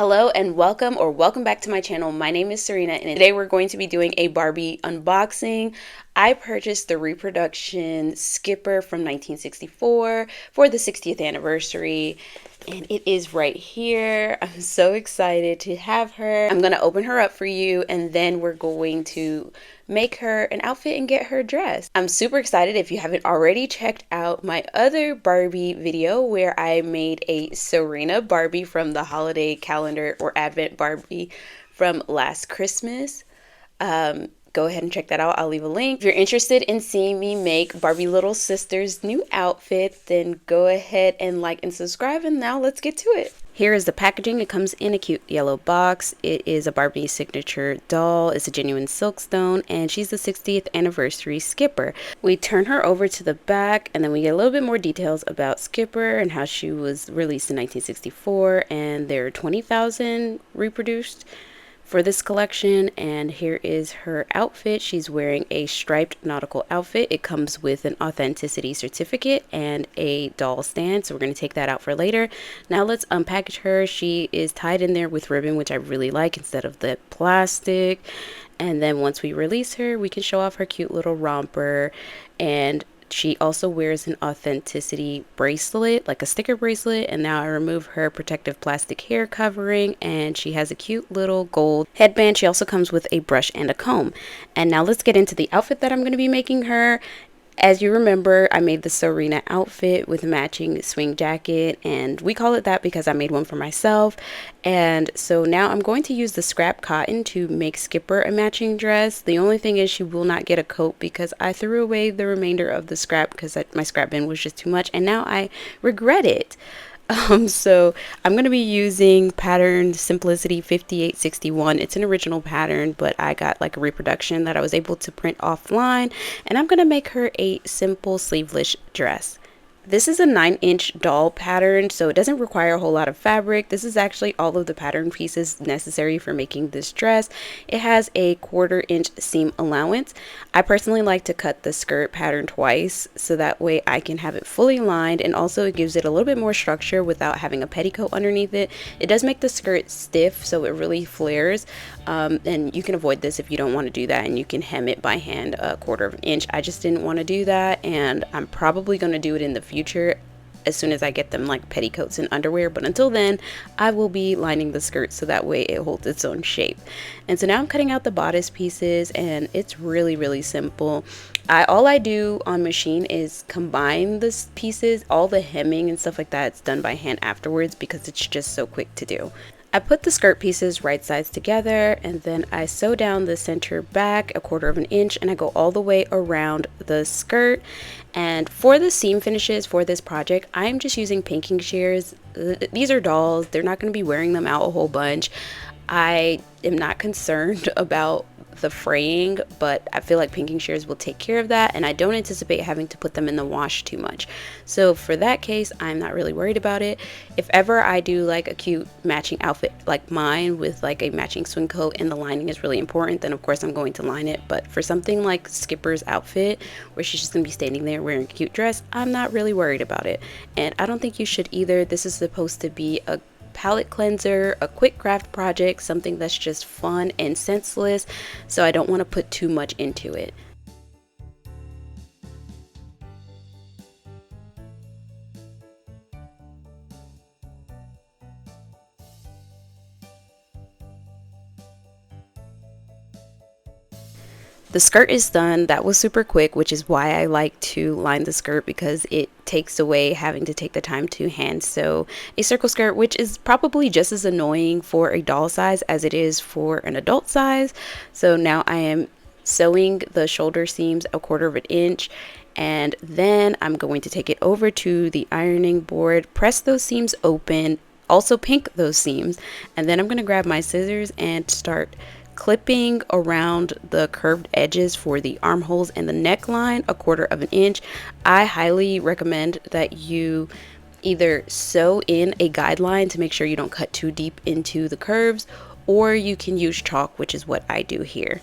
Hello and welcome back to my channel. My name is Serena and today we're going to be doing a Barbie unboxing. I purchased the reproduction skipper from 1964 for the 60th anniversary and it is right here. I'm so excited to have her. I'm going to open her up for you and then we're going to make her an outfit and get her dressed. I'm super excited. If you haven't already checked out my other Barbie video where I made a SewRena Barbie from the holiday calendar or Advent Barbie from last Christmas, go ahead and check that out. I'll leave a link. If you're interested in seeing me make Barbie little sister's new outfit, then go ahead and like and subscribe, and now let's get to it. Here is the packaging. It comes in a cute yellow box. It is a Barbie signature doll. It's a genuine silkstone, and she's the 60th anniversary Skipper. We turn her over to the back, and then we get a little bit more details about Skipper and how she was released in 1964, and there are 20,000 reproduced for this collection. And here is her outfit. She's wearing a striped nautical outfit. It comes with an authenticity certificate and a doll stand, so we're going to take that out for later. Now let's unpackage her. She is tied in there with ribbon, which I really like instead of the plastic. And then once we release her, we can show off her cute little romper. And she also wears an authenticity bracelet, like a sticker bracelet, and now I remove her protective plastic hair covering, and she has a cute little gold headband. She also comes with a brush and a comb. And now let's get into the outfit that I'm going to be making her. As you remember, I made the SewRena outfit with a matching swing jacket, and we call it that because I made one for myself. And so now I'm going to use the scrap cotton to make Skipper a matching dress. The only thing is she will not get a coat because I threw away the remainder of the scrap because my scrap bin was just too much, and now I regret it. So I'm going to be using pattern Simplicity 5861. It's an original pattern, but I got like a reproduction that I was able to print offline, and I'm going to make her a simple sleeveless dress. This is a 9-inch doll pattern, so it doesn't require a whole lot of fabric. This is actually all of the pattern pieces necessary for making this dress. It has a 1/4-inch seam allowance. I personally like to cut the skirt pattern twice, so that way I can have it fully lined, and also it gives it a little bit more structure without having a petticoat underneath it. It does make the skirt stiff, so it really flares, and you can avoid this if you don't want to do that, and you can hem it by hand a 1/4 inch. I just didn't want to do that, and I'm probably going to do it in the future as soon as I get them like petticoats and underwear, but until then I will be lining the skirt so that way it holds its own shape. And so now I'm cutting out the bodice pieces, and it's really simple. All I do on machine is combine the pieces. All the hemming and stuff like that, it's done by hand afterwards because it's just so quick to do. I put the skirt pieces right sides together, and then I sew down the center back a 1/4 inch, and I go all the way around the skirt. And for the seam finishes for this project, I'm just using pinking shears. These are dolls. They're not going to be wearing them out a whole bunch. I am not concerned about the fraying, but I feel like pinking shears will take care of that, and I don't anticipate having to put them in the wash too much. So for that case, I'm not really worried about it. If ever I do like a cute matching outfit like mine with like a matching swing coat and the lining is really important, then of course I'm going to line it. But for something like Skipper's outfit where she's just gonna be standing there wearing a cute dress, I'm not really worried about it, and I don't think you should either. This is supposed to be a palette cleanser, a quick craft project, something that's just fun and senseless, so I don't want to put too much into it. The skirt is done. That was super quick, which is why I like to line the skirt, because it takes away having to take the time to hand sew a circle skirt, which is probably just as annoying for a doll size as it is for an adult size. So now I am sewing the shoulder seams a 1/4 inch, and then I'm going to take it over to the ironing board, press those seams open, also pink those seams, and then I'm going to grab my scissors and start clipping around the curved edges for the armholes and the neckline a 1/4 inch. I highly recommend that you either sew in a guideline to make sure you don't cut too deep into the curves, or you can use chalk, which is what I do here.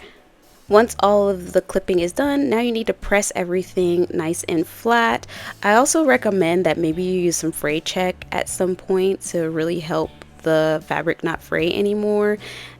Once all of the clipping is done, now you need to press everything nice and flat. I also recommend that maybe you use some fray check at some point to really help the fabric not fray anymore.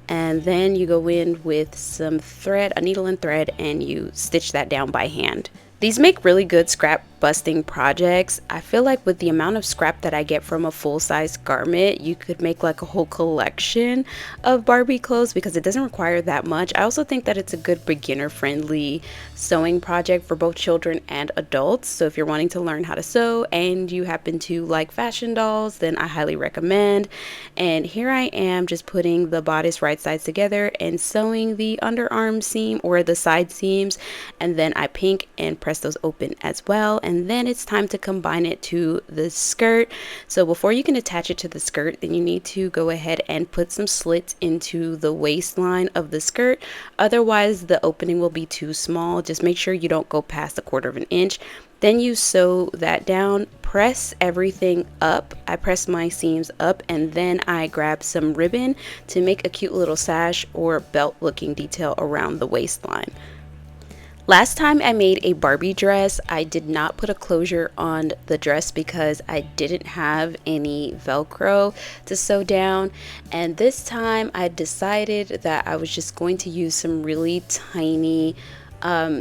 And then you go in with some thread, a needle and thread, and you stitch that down by hand. These make really good scrap busting projects. I feel like with the amount of scrap that I get from a full-size garment, you could make like a whole collection of Barbie clothes because it doesn't require that much. I also think that it's a good beginner-friendly sewing project for both children and adults. So if you're wanting to learn how to sew and you happen to like fashion dolls, then I highly recommend. And here I am just putting the bodice right sides together and sewing the underarm seam or the side seams, and then I pink and press those open as well. And then it's time to combine it to the skirt. So before you can attach it to the skirt, then you need to go ahead and put some slits into the waistline of the skirt. Otherwise the opening will be too small. Just make sure you don't go past 1/4 of an inch. Then you sew that down, press everything up. I press my seams up, and then I grab some ribbon to make a cute little sash or belt looking detail around the waistline. Last time I made a Barbie dress, I did not put a closure on the dress because I didn't have any Velcro to sew down. And this time I decided that I was just going to use some really tiny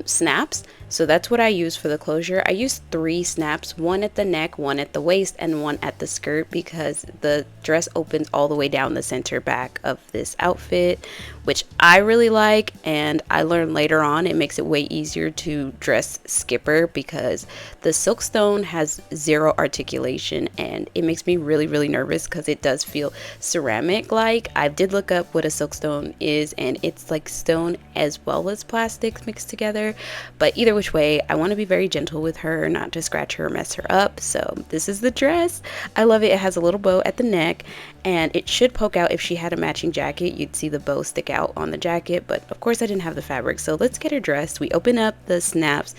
snaps. So that's what I use for the closure. I used 3 snaps, one at the neck, one at the waist, and one at the skirt because the dress opens all the way down the center back of this outfit, which I really like. And I learned later on it makes it way easier to dress skipper because the silkstone has 0 articulation, and it makes me really nervous because it does feel ceramic like. I did look up what a silkstone is, and it's like stone as well as plastic mixed together. But either which way, I want to be very gentle with her, not to scratch her or mess her up. So this is the dress. I love it. It has a little bow at the neck, and it should poke out. If she had a matching jacket, you'd see the bow stick out on the jacket, but of course I didn't have the fabric. So let's get her dressed. We open up the snaps,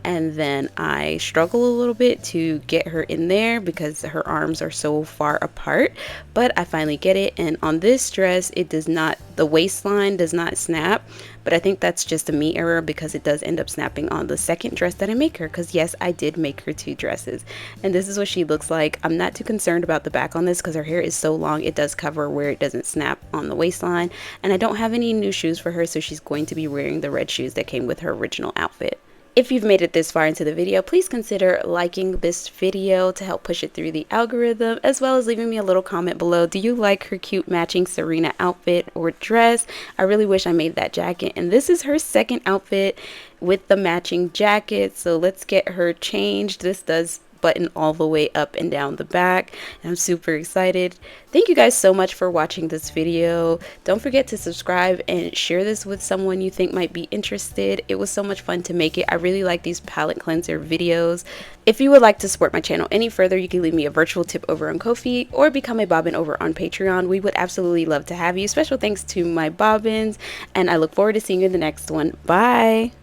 and then I struggle a little bit to get her in there because her arms are so far apart, but I finally get it. And on this dress, it does not, the waistline does not snap, but I think that's just a me error because it does end up snapping on the second dress that I make her, because yes, I did make her 2 dresses. And this is what she looks like. I'm not too concerned about the back on this because her hair is so long, it does cover where it doesn't snap on the waistline. And I don't have any new shoes for her, so she's going to be wearing the red shoes that came with her original outfit. If you've made it this far into the video, please consider liking this video to help push it through the algorithm, as well as leaving me a little comment below. Do you like her cute matching SewRena outfit or dress? I really wish I made that jacket, and this is her second outfit with the matching jacket. So let's get her changed. This does button all the way up and down the back, and I'm super excited. Thank you guys so much for watching this video. Don't forget to subscribe and share this with someone you think might be interested. It was so much fun to make it. I really like these palette cleanser videos. If you would like to support my channel any further, you can leave me a virtual tip over on Ko-fi or become a bobbin over on Patreon. We would absolutely love to have you. Special thanks to my bobbins, and I look forward to seeing you in the next one. Bye.